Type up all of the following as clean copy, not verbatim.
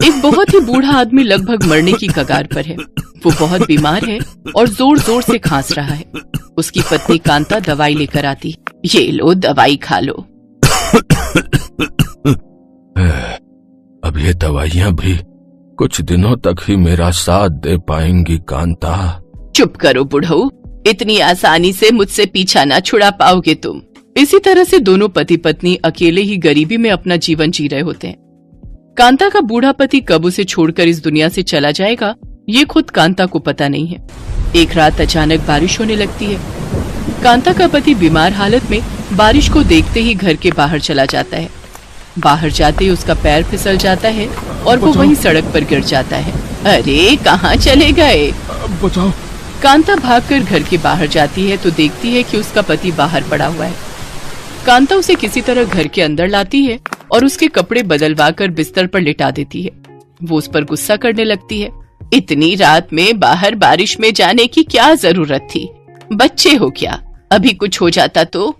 एक बहुत ही बूढ़ा आदमी लगभग मरने की कगार पर है। वो बहुत बीमार है और जोर जोर से खांस रहा है। उसकी पत्नी कांता दवाई लेकर आती। ये लो, दवाई खा लो। अब ये दवाइयां भी कुछ दिनों तक ही मेरा साथ दे पाएंगी कांता। चुप करो बुढ़ऊ, इतनी आसानी से मुझसे पीछा ना छुड़ा पाओगे तुम। इसी तरह से दोनों पति पत्नी अकेले ही गरीबी में अपना जीवन जी रहे होते हैं। कांता का बूढ़ा पति कब उसे छोड़कर इस दुनिया से चला जाएगा, ये खुद कांता को पता नहीं है। एक रात अचानक बारिश होने लगती है। कांता का पति बीमार हालत में बारिश को देखते ही घर के बाहर चला जाता है। बाहर जाते ही उसका पैर फिसल जाता है और वो वहीं सड़क पर गिर जाता है। अरे कहाँ चले गए? बचाओ। कांता भागकर घर के बाहर जाती है तो देखती है कि उसका पति बाहर पड़ा हुआ है। कांता उसे किसी तरह घर के अंदर लाती है और उसके कपड़े बदलवा कर बिस्तर पर लिटा देती है। वो उस पर गुस्सा करने लगती है। इतनी रात में बाहर बारिश में जाने की क्या जरूरत थी? बच्चे हो क्या? अभी कुछ हो जाता तो?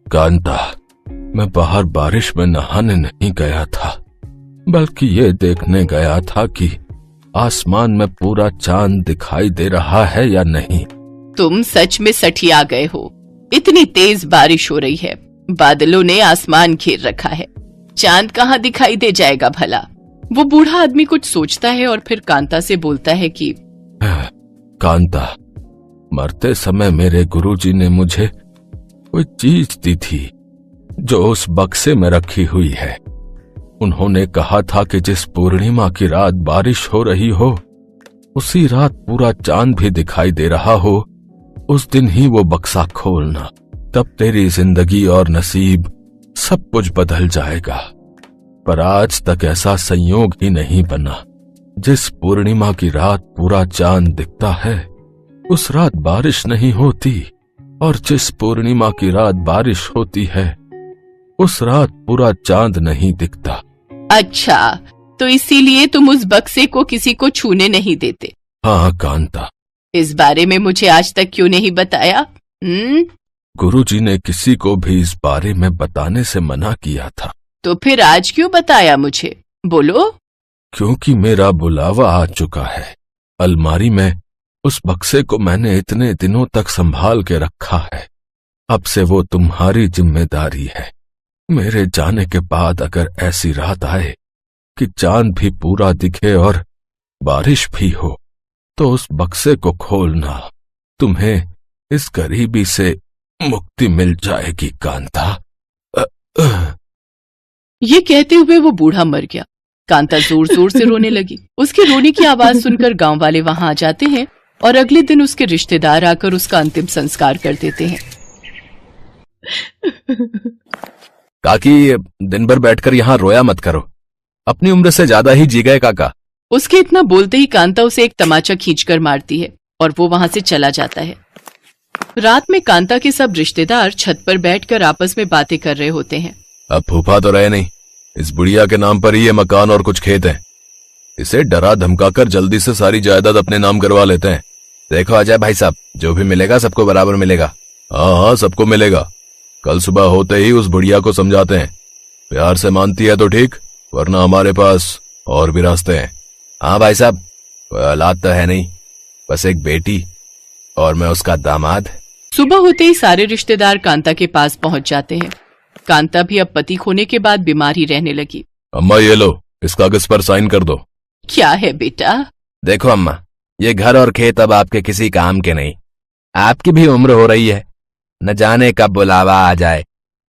कांता, मैं बाहर बारिश में नहाने नहीं गया था, बल्कि ये देखने गया था कि आसमान में पूरा चांद दिखाई दे रहा है या नहीं। तुम सच में सठिया गए हो। इतनी तेज बारिश हो रही है, बादलों ने आसमान घेर रखा है, चांद कहाँ दिखाई दे जाएगा भला? वो बूढ़ा आदमी कुछ सोचता है और फिर कांता से बोलता है कि कांता, मरते समय मेरे गुरुजी ने मुझे कोई चीज दी थी जो उस बक्से में रखी हुई है। उन्होंने कहा था कि जिस पूर्णिमा की रात बारिश हो रही हो, उसी रात पूरा चांद भी दिखाई दे रहा हो, उस दिन ही वो बक्सा खोलना, तब तेरी जिंदगी और नसीब सब कुछ बदल जाएगा। पर आज तक ऐसा संयोग ही नहीं बना। जिस पूर्णिमा की रात पूरा चांद दिखता है, उस रात बारिश नहीं होती, और जिस पूर्णिमा की रात बारिश होती है, उस रात पूरा चांद नहीं दिखता। अच्छा, तो इसीलिए तुम उस बक्से को किसी को छूने नहीं देते? हाँ कांता। इस बारे में मुझे आज तक क्यों नहीं बताया? गुरुजी ने किसी को भी इस बारे में बताने से मना किया था। तो फिर आज क्यों बताया मुझे? बोलो। क्योंकि मेरा बुलावा आ चुका है। अलमारी में उस बक्से को मैंने इतने दिनों तक संभाल के रखा है। अब से वो तुम्हारी जिम्मेदारी है। मेरे जाने के बाद अगर ऐसी रात आए कि चांद भी पूरा दिखे और बारिश भी हो, तो उस बक्से को खोलना। तुम्हें इस गरीबी से मुक्ति मिल जाएगी कांता। ये कहते हुए वो बूढ़ा मर गया। कांता जोर जोर से रोने लगी। उसके रोने की आवाज सुनकर गांव वाले वहां आ जाते हैं और अगले दिन उसके रिश्तेदार आकर उसका अंतिम संस्कार कर देते हैं। काकी, दिन भर बैठकर यहाँ रोया मत करो। अपनी उम्र से ज्यादा ही जी गए काका। उसके इतना बोलते ही कांता उसे एक तमाचा खींचकर मारती है और वो वहां से चला जाता है। रात में कांता के सब रिश्तेदार छत पर बैठकर आपस में बातें कर रहे होते हैं। अब फूफा तो रहे नहीं, इस बुढ़िया के नाम पर ही ये मकान और कुछ खेत हैं। इसे डरा धमकाकर जल्दी से सारी जायदाद अपने नाम करवा लेते हैं। देखो अजय भाई साहब, जो भी मिलेगा सबको बराबर मिलेगा। हाँ हाँ, सबको मिलेगा। कल सुबह होते ही उस बुढ़िया को समझाते हैं। प्यार से मानती है तो ठीक, वरना हमारे पास और भी रास्ते हैं। हाँ भाई साहब, कोई औलाद तो है नहीं, बस एक बेटी और मैं उसका दामाद। सुबह होते ही सारे रिश्तेदार कांता के पास पहुंच जाते हैं। कांता भी अब पति खोने के बाद बीमार ही रहने लगी। अम्मा ये लो, इस कागज पर साइन कर दो। क्या है बेटा? देखो अम्मा, ये घर और खेत अब आपके किसी काम के नहीं। आपकी भी उम्र हो रही है, न जाने कब बुलावा आ जाए,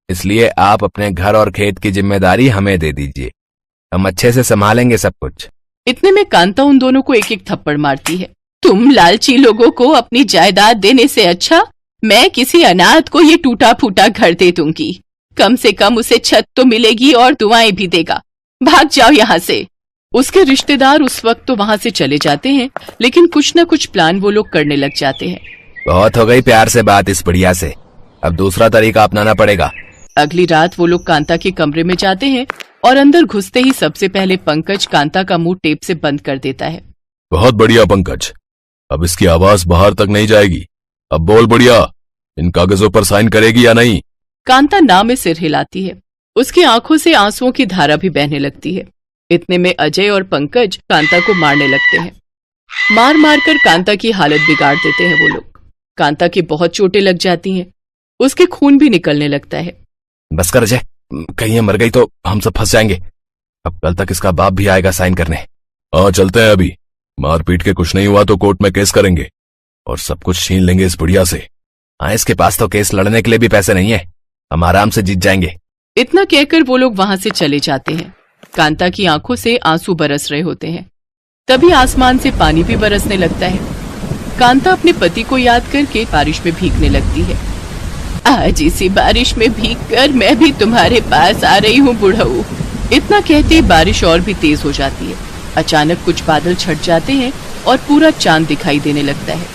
इसलिए आप अपने घर और खेत की जिम्मेदारी हमें दे दीजिए। हम अच्छे से संभालेंगे सब कुछ। इतने में कांता उन दोनों को एक एक थप्पड़ मारती है। तुम लालची लोगों को अपनी जायदाद देने से अच्छा मैं किसी अनाथ को ये टूटा फूटा घर दे दूंगी। कम से कम उसे छत तो मिलेगी और दुआएं भी देगा। भाग जाओ यहाँ से। उसके रिश्तेदार उस वक्त तो वहां से चले जाते हैं, लेकिन कुछ न कुछ प्लान वो लोग करने लग जाते हैं। बहुत हो गई प्यार से बात इस बढ़िया से, अब दूसरा तरीका अपनाना पड़ेगा। अगली रात वो लोग कांता के कमरे में जाते हैं और अंदर घुसते ही सबसे पहले पंकज कांता का मुंह टेप से बंद कर देता है। बहुत बढ़िया पंकज, अब इसकी आवाज बाहर तक नहीं जाएगी। अब बोल बढ़िया, इन कागजों पर साइन करेगी या नहीं? कांता ना में सिर हिलाती है। उसकी आंखों से आंसुओं की धारा भी बहने लगती है। इतने में अजय और पंकज कांता को मारने लगते हैं। मार मार कर कांता की हालत बिगाड़ देते हैं वो लोग। कांता की बहुत चोटें लग जाती हैं, उसके खून भी निकलने लगता है। बस कर अजय, कहीं ये मर गई तो हम सब फंस जाएंगे। अब कल तक इसका बाप भी आएगा साइन करने। हाँ चलते हैं अभी, मारपीट के कुछ नहीं हुआ तो कोर्ट में केस करेंगे और सब कुछ छीन लेंगे इस बुढ़िया से। हाँ, इसके पास तो केस लड़ने के लिए भी पैसे नहीं है, हम आराम से जीत जाएंगे। इतना कहकर वो लोग वहां से चले जाते हैं। कांता की आंखों से आंसू बरस रहे होते हैं। तभी आसमान से पानी भी बरसने लगता है। कांता अपने पति को याद करके बारिश में भीगने लगती है। आज इसी बारिश में भीगकर मैं भी तुम्हारे पास आ रही हूँ बुढ़ऊ। इतना कहते बारिश और भी तेज हो जाती है। अचानक कुछ बादल छट जाते हैं और पूरा चांद दिखाई देने लगता है।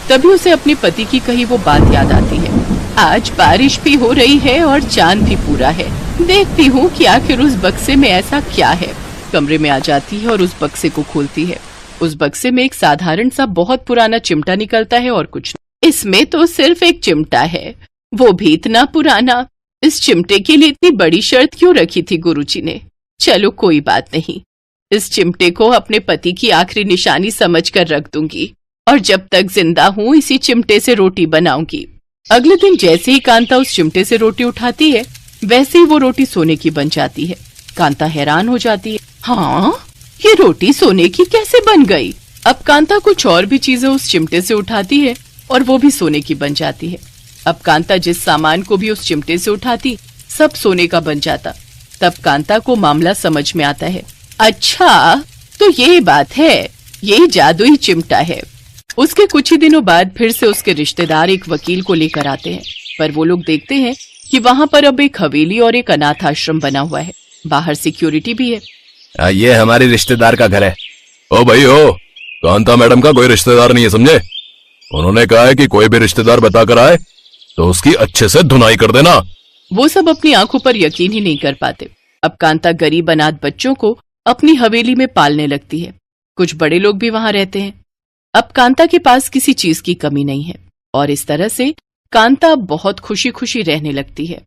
तभी उसे अपने पति की कही वो बात याद आती है। आज बारिश भी हो रही है और चांद भी पूरा है। देखती हूँ कि आखिर उस बक्से में ऐसा क्या है। कमरे में आ जाती है और उस बक्से को खोलती है। उस बक्से में एक साधारण सा बहुत पुराना चिमटा निकलता है और कुछ नहीं। इसमें तो सिर्फ एक चिमटा है, वो भी इतना पुराना। इस चिमटे के लिए इतनी बड़ी शर्त क्यों रखी थी गुरुजी ने? चलो कोई बात नहीं, इस चिमटे को अपने पति की आखिरी निशानी समझकर रख दूंगी और जब तक जिंदा हूँ इसी चिमटे से रोटी बनाऊंगी। अगले दिन जैसे ही कांता उस चिमटे से रोटी उठाती है वैसे ही वो रोटी सोने की बन जाती है। कांता हैरान हो जाती है, हाँ ये रोटी सोने की कैसे बन गई? अब कांता कुछ और भी चीजें उस चिमटे से उठाती है और वो भी सोने की बन जाती है। अब कांता जिस सामान को भी उस चिमटे से उठाती सब सोने का बन जाता। तब कांता को मामला समझ में आता है। अच्छा तो ये बात है, ये जादुई चिमटा है। उसके कुछ ही दिनों बाद फिर से उसके रिश्तेदार एक वकील को लेकर आते हैं, पर वो लोग देखते हैं कि वहाँ पर अब एक हवेली और एक अनाथ आश्रम बना हुआ है। बाहर सिक्योरिटी भी है। ये हमारी रिश्तेदार का घर है। ओ भाई ओ, कांता मैडम का कोई रिश्तेदार नहीं है समझे। उन्होंने कहा है कि कोई भी रिश्तेदार बताकर आए तो उसकी अच्छे से धुनाई कर देना। वो सब अपनी आंखों पर यकीन ही नहीं कर पाते। अब कांता गरीब अनाथ बच्चों को अपनी हवेली में पालने लगती है। कुछ बड़े लोग भी वहां रहते हैं। अब कांता के पास किसी चीज की कमी नहीं है और इस तरह से कांता बहुत खुशी खुशी रहने लगती है।